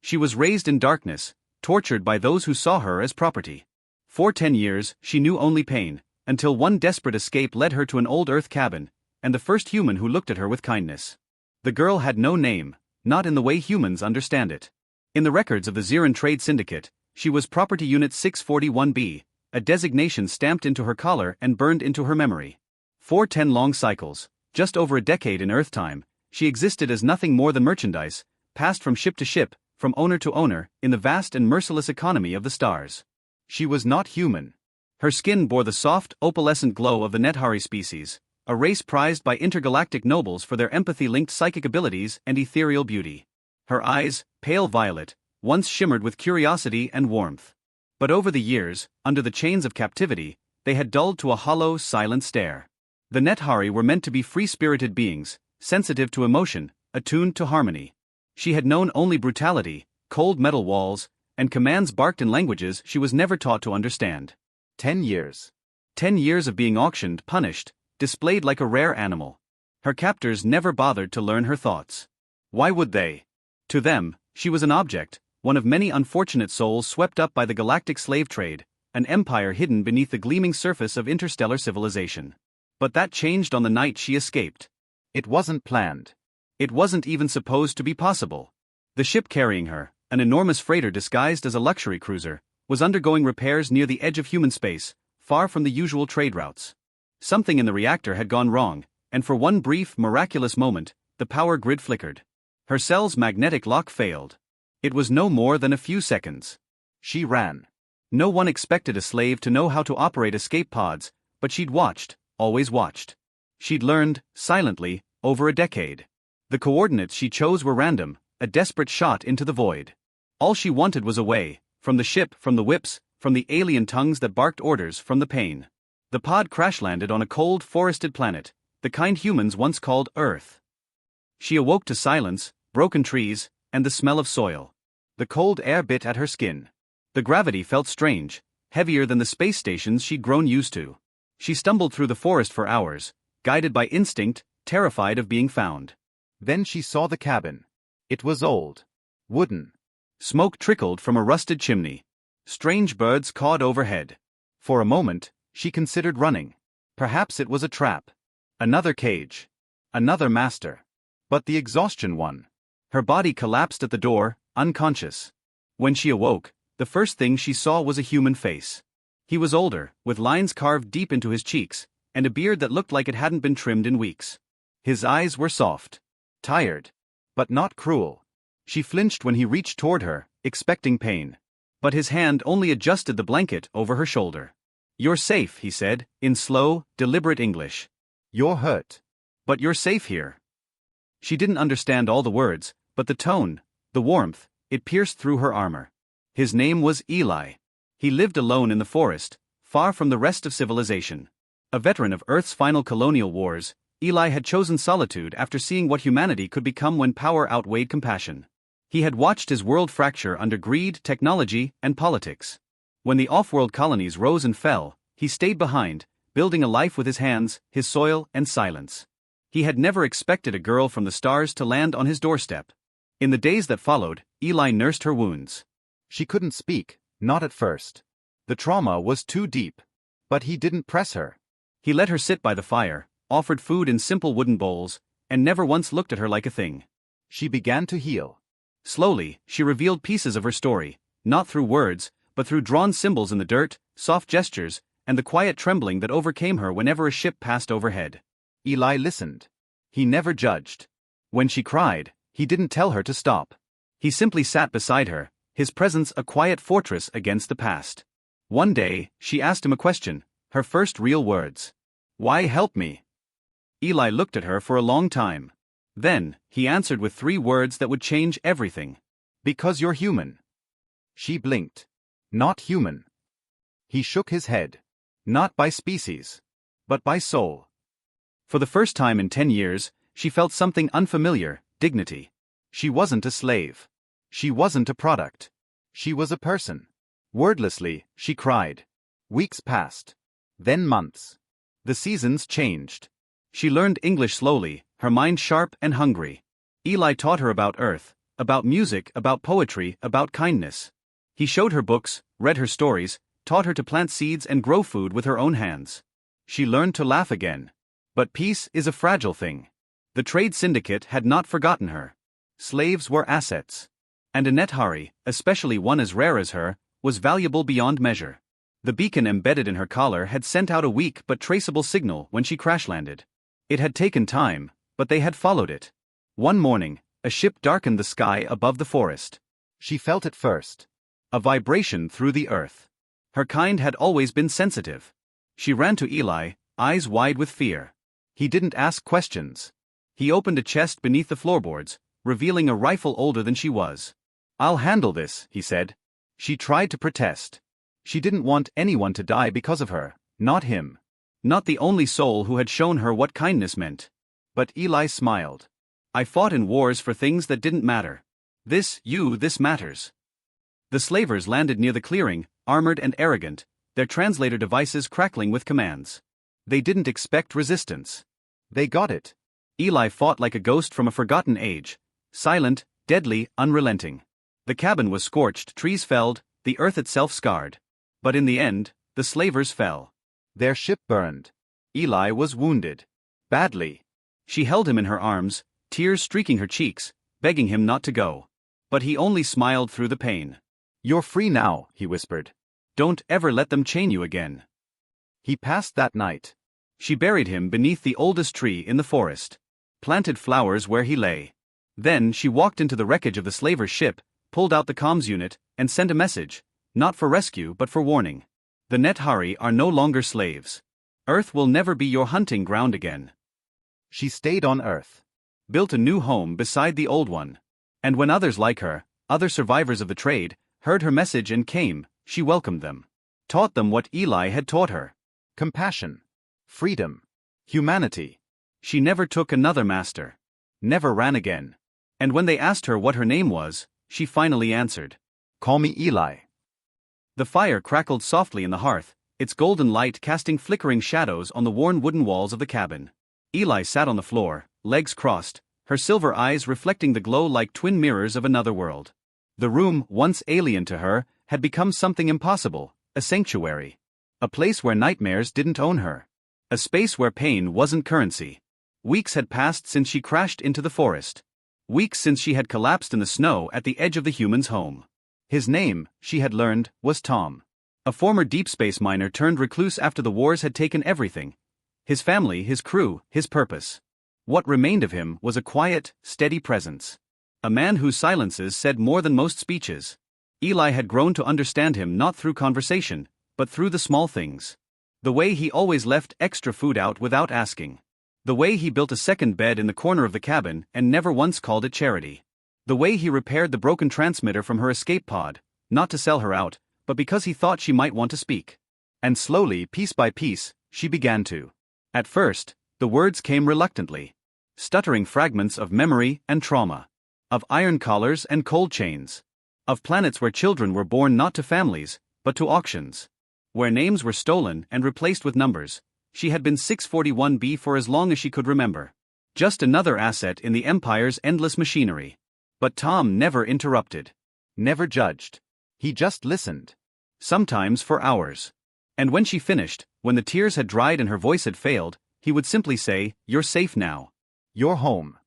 She was raised in darkness, tortured by those who saw her as property. For 10 years, she knew only pain, until one desperate escape led her to an old Earth cabin, and the first human who looked at her with kindness. The girl had no name, not in the way humans understand it. In the records of the Zirin Trade Syndicate, she was Property Unit 641B, a designation stamped into her collar and burned into her memory. For 10 long cycles, just over a decade in Earth time, she existed as nothing more than merchandise, passed from ship to ship, from owner to owner, in the vast and merciless economy of the stars. She was not human. Her skin bore the soft, opalescent glow of the Nethari species, a race prized by intergalactic nobles for their empathy-linked psychic abilities and ethereal beauty. Her eyes, pale violet, once shimmered with curiosity and warmth. But over the years, under the chains of captivity, they had dulled to a hollow, silent stare. The Nethari were meant to be free-spirited beings, sensitive to emotion, attuned to harmony. She had known only brutality, cold metal walls, and commands barked in languages she was never taught to understand. 10 years. 10 years of being auctioned, punished, displayed like a rare animal. Her captors never bothered to learn her thoughts. Why would they? To them, she was an object, one of many unfortunate souls swept up by the galactic slave trade, an empire hidden beneath the gleaming surface of interstellar civilization. But that changed on the night she escaped. It wasn't planned. It wasn't even supposed to be possible. The ship carrying her, an enormous freighter disguised as a luxury cruiser, was undergoing repairs near the edge of human space, far from the usual trade routes. Something in the reactor had gone wrong, and for one brief, miraculous moment, the power grid flickered. Her cell's magnetic lock failed. It was no more than a few seconds. She ran. No one expected a slave to know how to operate escape pods, but she'd watched, always watched. She'd learned, silently, over a decade. The coordinates she chose were random, a desperate shot into the void. All she wanted was away, from the ship, from the whips, from the alien tongues that barked orders, from the pain. The pod crash-landed on a cold, forested planet, the kind humans once called Earth. She awoke to silence, broken trees, and the smell of soil. The cold air bit at her skin. The gravity felt strange, heavier than the space stations she'd grown used to. She stumbled through the forest for hours, guided by instinct, terrified of being found. Then she saw the cabin. It was old. Wooden. Smoke trickled from a rusted chimney. Strange birds cawed overhead. For a moment, she considered running. Perhaps it was a trap. Another cage. Another master. But the exhaustion won. Her body collapsed at the door, unconscious. When she awoke, the first thing she saw was a human face. He was older, with lines carved deep into his cheeks, and a beard that looked like it hadn't been trimmed in weeks. His eyes were soft. Tired. But not cruel. She flinched when he reached toward her, expecting pain. But his hand only adjusted the blanket over her shoulder. "You're safe," he said, in slow, deliberate English. "You're hurt. But you're safe here." She didn't understand all the words, but the tone, the warmth, it pierced through her armor. His name was Eli. He lived alone in the forest, far from the rest of civilization. A veteran of Earth's final colonial wars, Eli had chosen solitude after seeing what humanity could become when power outweighed compassion. He had watched his world fracture under greed, technology, and politics. When the off-world colonies rose and fell, he stayed behind, building a life with his hands, his soil, and silence. He had never expected a girl from the stars to land on his doorstep. In the days that followed, Eli nursed her wounds. She couldn't speak, not at first. The trauma was too deep. But he didn't press her. He let her sit by the fire, offered food in simple wooden bowls, and never once looked at her like a thing. She began to heal. Slowly, she revealed pieces of her story, not through words, but through drawn symbols in the dirt, soft gestures, and the quiet trembling that overcame her whenever a ship passed overhead. Eli listened. He never judged. When she cried, he didn't tell her to stop. He simply sat beside her, his presence a quiet fortress against the past. One day, she asked him a question, her first real words. "Why help me?" Eli looked at her for a long time. Then, he answered with 3 words that would change everything. "Because you're human." She blinked. "Not human." He shook his head. "Not by species. But by soul." For the first time in 10 years, she felt something unfamiliar, dignity. She wasn't a slave. She wasn't a product. She was a person. Wordlessly, she cried. Weeks passed. Then months. The seasons changed. She learned English slowly, her mind sharp and hungry. Eli taught her about Earth, about music, about poetry, about kindness. He showed her books, read her stories, taught her to plant seeds and grow food with her own hands. She learned to laugh again. But peace is a fragile thing. The trade syndicate had not forgotten her. Slaves were assets. And a Nethari, especially one as rare as her, was valuable beyond measure. The beacon embedded in her collar had sent out a weak but traceable signal when she crash-landed. It had taken time, but they had followed it. One morning, a ship darkened the sky above the forest. She felt it first. A vibration through the earth. Her kind had always been sensitive. She ran to Eli, eyes wide with fear. He didn't ask questions. He opened a chest beneath the floorboards, revealing a rifle older than she was. "I'll handle this," he said. She tried to protest. She didn't want anyone to die because of her, not him. Not the only soul who had shown her what kindness meant. But Eli smiled. "I fought in wars for things that didn't matter. This matters." The slavers landed near the clearing, armored and arrogant, their translator devices crackling with commands. They didn't expect resistance. They got it. Eli fought like a ghost from a forgotten age, silent, deadly, unrelenting. The cabin was scorched, trees felled, the earth itself scarred. But in the end, the slavers fell. Their ship burned. Eli was wounded. Badly. She held him in her arms, tears streaking her cheeks, begging him not to go. But he only smiled through the pain. "You're free now," he whispered. "Don't ever let them chain you again." He passed that night. She buried him beneath the oldest tree in the forest. Planted flowers where he lay. Then she walked into the wreckage of the slaver's ship, pulled out the comms unit, and sent a message, not for rescue but for warning. The Nethari are no longer slaves. Earth will never be your hunting ground again. She stayed on Earth. Built a new home beside the old one. And when others like her, other survivors of the trade, heard her message and came, she welcomed them. Taught them what Eli had taught her. Compassion. Freedom. Humanity. She never took another master. Never ran again. And when they asked her what her name was, she finally answered. "Call me Eli." The fire crackled softly in the hearth, its golden light casting flickering shadows on the worn wooden walls of the cabin. Eli sat on the floor, legs crossed, her silver eyes reflecting the glow like twin mirrors of another world. The room, once alien to her, had become something impossible, a sanctuary. A place where nightmares didn't own her. A space where pain wasn't currency. Weeks had passed since she crashed into the forest. Weeks since she had collapsed in the snow at the edge of the human's home. His name, she had learned, was Tom. A former deep space miner turned recluse after the wars had taken everything. His family, his crew, his purpose. What remained of him was a quiet, steady presence. A man whose silences said more than most speeches. Eli had grown to understand him not through conversation, but through the small things. The way he always left extra food out without asking. The way he built a second bed in the corner of the cabin and never once called it charity. The way he repaired the broken transmitter from her escape pod, not to sell her out, but because he thought she might want to speak. And slowly, piece by piece, she began to. At first, the words came reluctantly. Stuttering fragments of memory and trauma. Of iron collars and cold chains. Of planets where children were born not to families, but to auctions. Where names were stolen and replaced with numbers. She had been 641B for as long as she could remember. Just another asset in the Empire's endless machinery. But Tom never interrupted. Never judged. He just listened. Sometimes for hours. And when she finished, when the tears had dried and her voice had failed, he would simply say, "You're safe now. You're home."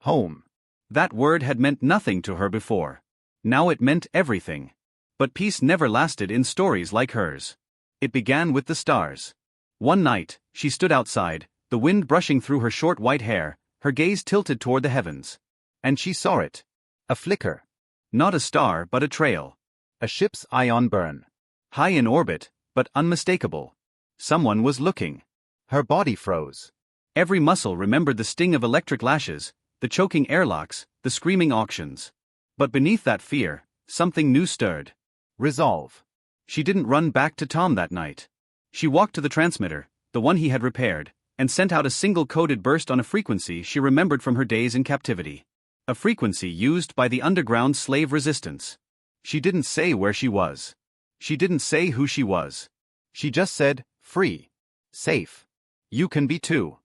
Home. That word had meant nothing to her before. Now it meant everything. But peace never lasted in stories like hers. It began with the stars. One night, she stood outside, the wind brushing through her short white hair, her gaze tilted toward the heavens. And she saw it. A flicker. Not a star but a trail. A ship's ion burn. High in orbit, but unmistakable. Someone was looking. Her body froze. Every muscle remembered the sting of electric lashes, the choking airlocks, the screaming auctions. But beneath that fear, something new stirred. Resolve. She didn't run back to Tom that night. She walked to the transmitter, the one he had repaired, and sent out a single coded burst on a frequency she remembered from her days in captivity. A frequency used by the underground slave resistance. She didn't say where she was. She didn't say who she was. She just said, "Free. Safe. You can be too."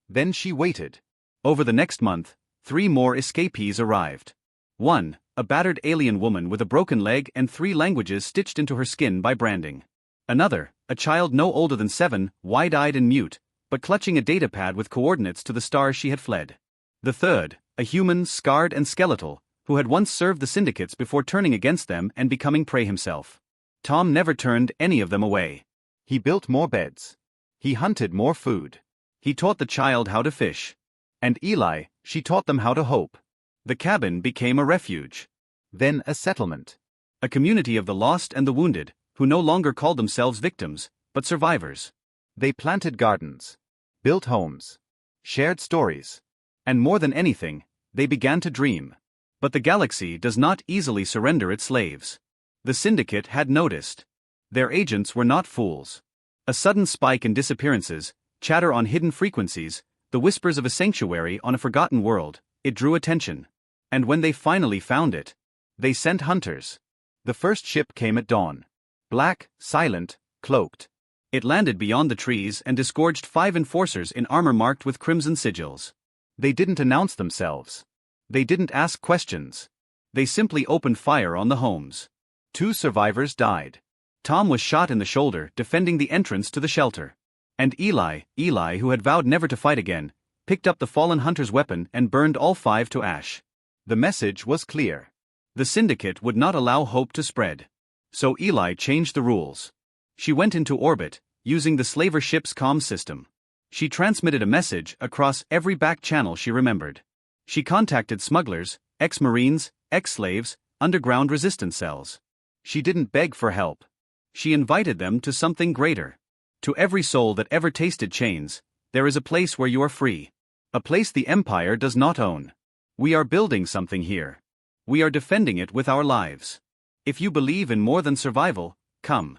Then she waited. Over the next month, 3 more escapees arrived. 1. A battered alien woman with a broken leg and 3 languages stitched into her skin by branding. Another, a child no older than 7, wide-eyed and mute, but clutching a datapad with coordinates to the star she had fled. The third, a human, scarred and skeletal, who had once served the syndicates before turning against them and becoming prey himself. Tom never turned any of them away. He built more beds. He hunted more food. He taught the child how to fish. And Eli, she taught them how to hope. The cabin became a refuge. Then a settlement. A community of the lost and the wounded, who no longer called themselves victims, but survivors. They planted gardens, built homes, shared stories, and more than anything, they began to dream. But the galaxy does not easily surrender its slaves. The syndicate had noticed. Their agents were not fools. A sudden spike in disappearances, chatter on hidden frequencies, the whispers of a sanctuary on a forgotten world, it drew attention. And when they finally found it, they sent hunters. The first ship came at dawn. Black, silent, cloaked. It landed beyond the trees and disgorged 5 enforcers in armor marked with crimson sigils. They didn't announce themselves. They didn't ask questions. They simply opened fire on the homes. 2 survivors died. Tom was shot in the shoulder defending the entrance to the shelter. And Eli, who had vowed never to fight again, picked up the fallen hunter's weapon and burned all 5 to ash. The message was clear. The syndicate would not allow hope to spread. So Eli changed the rules. She went into orbit, using the slaver ship's comm system. She transmitted a message across every back channel she remembered. She contacted smugglers, ex-marines, ex-slaves, underground resistance cells. She didn't beg for help. She invited them to something greater. To every soul that ever tasted chains, there is a place where you are free. A place the Empire does not own. We are building something here. We are defending it with our lives. If you believe in more than survival, come.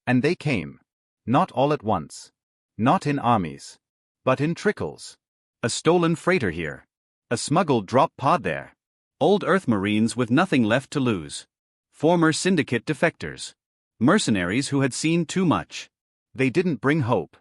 And they came. Not all at once. Not in armies. But in trickles. A stolen freighter here. A smuggled drop pod there. Old Earth Marines with nothing left to lose. Former syndicate defectors. Mercenaries who had seen too much. They didn't bring hope.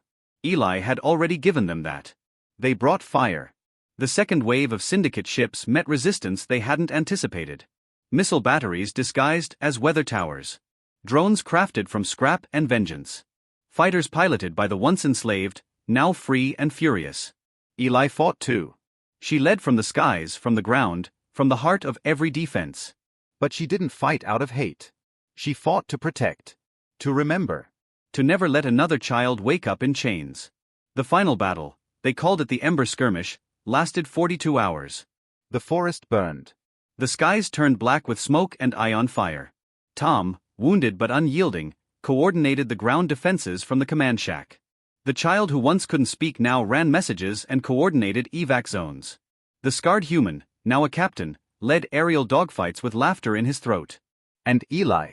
Eli had already given them that. They brought fire. The second wave of syndicate ships met resistance they hadn't anticipated. Missile batteries disguised as weather towers. Drones crafted from scrap and vengeance. Fighters piloted by the once enslaved, now free and furious. Eli fought too. She led from the skies, from the ground, from the heart of every defense. But she didn't fight out of hate. She fought to protect. To remember. To never let another child wake up in chains. The final battle, they called it the Ember Skirmish, lasted 42 hours. The forest burned. The skies turned black with smoke and ion fire. Tom, wounded but unyielding, coordinated the ground defenses from the command shack. The child who once couldn't speak now ran messages and coordinated evac zones. The scarred human, now a captain, led aerial dogfights with laughter in his throat. And Eli.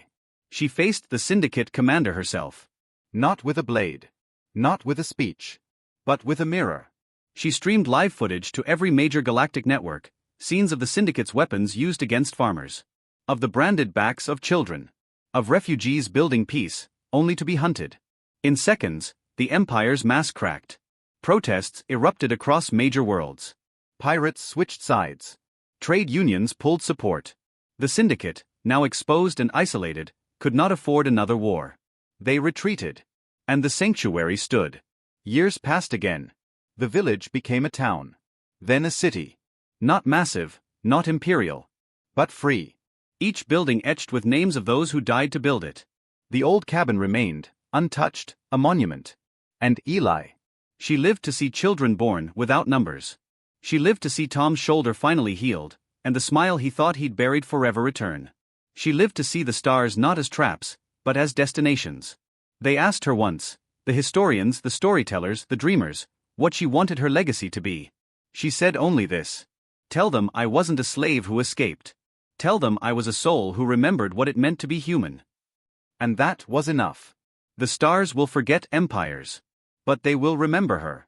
She faced the syndicate commander herself. Not with a blade. Not with a speech. But with a mirror. She streamed live footage to every major galactic network, scenes of the syndicate's weapons used against farmers. Of the branded backs of children. Of refugees building peace, only to be hunted. In seconds, the Empire's mask cracked. Protests erupted across major worlds. Pirates switched sides. Trade unions pulled support. The syndicate, now exposed and isolated, could not afford another war. They retreated. And the sanctuary stood. Years passed again. The village became a town. Then a city. Not massive, not imperial. But free. Each building etched with names of those who died to build it. The old cabin remained, untouched, a monument. And Eli. She lived to see children born without numbers. She lived to see Tom's shoulder finally healed, and the smile he thought he'd buried forever return. She lived to see the stars not as traps, but as destinations. They asked her once, the historians, the storytellers, the dreamers, what she wanted her legacy to be. She said only this. Tell them I wasn't a slave who escaped. Tell them I was a soul who remembered what it meant to be human. And that was enough. The stars will forget empires. But they will remember her.